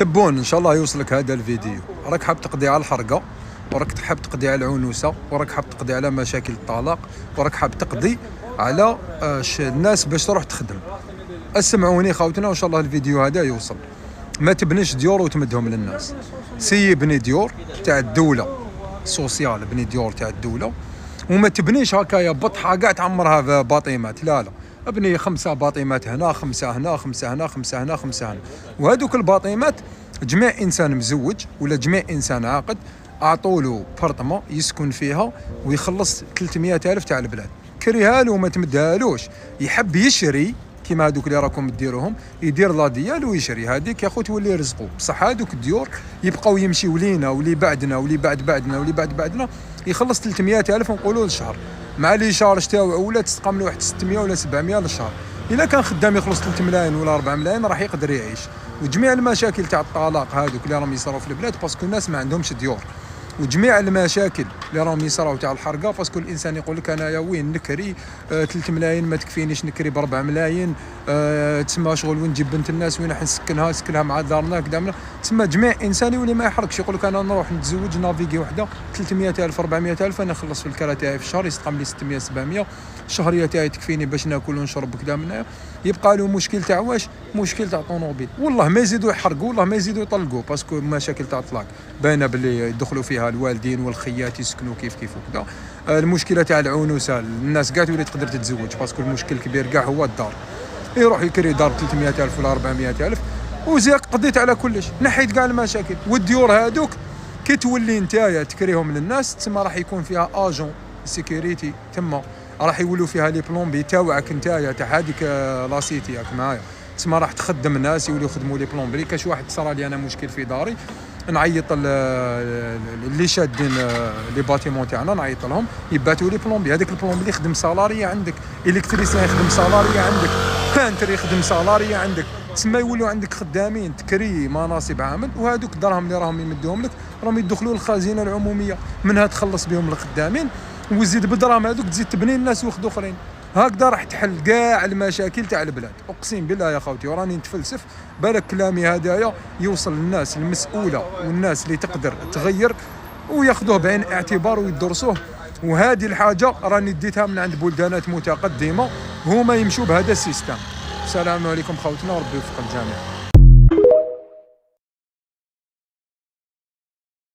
تبون ان شاء الله يوصلك هذا الفيديو. راك حاب تقضي على الحرقه، وراك حاب تقضي على العنوسه، وراك حاب تقضي على مشاكل الطلاق، وراك حاب تقضي على الناس باش تروح تخدم. اسمعوني خوتنا وان شاء الله الفيديو هذا يوصل. ما تبنيش ديور وتمدهم للناس، سي بني ديور تاع الدوله سوسيال، بني ديور تاع الدوله، وما تبنيش هكايا بطحه كاع تعمرها باطيمات. لا ابني 5 باطيمات هنا، 5 هنا، 5 هنا، 5 هنا، 5 هنا. وهذوك الباطيمات جميع انسان مزوج ولا جميع انسان عاقد اعطوا بارطمون يسكن فيها ويخلص 300,000 تاع البلاد. كريها له وما تمدهالوش. يحب يشري كيما هذوك اللي راكم ديروهم، يدير لا ديال ويشري، هذيك يا خو تولي رزقه. بصح هذوك الديور يبقاو يمشيو لينا ولي بعدنا ولي بعدنا ولي بعدنا، يخلص 300,000 ونقولوا للشهر، مع لي شارج تاعو ولا تستقام له واحد 600 ولا 700 للشهر. الا كان خدام يخلص 3 ملايين ولا 4 ملايين راح يقدر يعيش. وجميع المشاكل تاع الطلاق هذوك اللي راهم يصراو في البلاد باسكو الناس ما عندهمش ديور. وجميع المشاكل اللي راهم يصراو تاع الحرقه باسكو الانسان يقول لك انايا وين نكري 3 ملايين ما تكفينيش، نكري ب 4 ملايين. تسمى شغل وين نجيب بنت الناس، وين راح نسكنها مع دارنا كذا. تسمى جميع انسان يولي ما يحرقش، يقول لك انا نروح نتزوج نافيغي وحده 300,000 400,000 انا نخلص في الكرا تاعي في الشهر يستقام لي 600 700 الشهريه تاعي تكفيني باش ناكل ونشرب كذا منها. يبقى له مشكل تاع واش؟ مشكل تاع طوموبيل. والله ما يزيدوا يحرقوا، والله ما يزيدوا يطلقوا، باسكو مشاكل تاع الطلاق باينه باللي يدخلوا فيها الوالدين والخيات يسكنوا كيف وكذا. المشكله تاع العنوسه الناس كاع تولي تقدر تتزوج باسكو المشكل الكبير كاع هو الدار. يروح يكري دار 300,000 ولا 400,000 وزيك قضيت على كلش، نحيت كاع المشاكل. والديور هذوك كي تولي نتايا تكريهم للناس تما راح يكون فيها اجون سيكوريتي، تما راح يولوا فيها لي بلومبي تاعك نتايا تاع هذيك لاسيتي ياك معايا. تسمى راح تخدم ناس يولوا يخدموا لي بلومبري. كاش واحد صرا لي انا مشكل في داري، نعيط اللي شادين لي باتيمون تاعنا، نعيط لهم يباتوا لي بلومبي. هذاك البلومبي يخدم سالاريه عندك، الكتريسيان يخدم سالاريه عندك، بانتر يخدم سالاريه عندك. تسمى يولوا عندك خدامين تكري مناصب عامل، وهذوك الدراهم اللي راهم يمدوهم لك راهم يدخلوا للخزينه العموميه، منها تخلص بهم الخدامين وزيد بالدراهم هذوك تزيد تبني الناس واخد اخرين. هكذا راح تحل كاع المشاكل تاع البلاد. اقسم بالله يا خوتي وراني نتفلسف. بالك كلامي هدايا يوصل للناس المسؤوله والناس اللي تقدر تغير وياخذوه بعين الاعتبار ويدرسوه. وهذه الحاجه راني ديتها من عند بلدانات متقدمه هما يمشوا بهذا السيستم. السلام عليكم خوتنا وربي يوفق الجميع.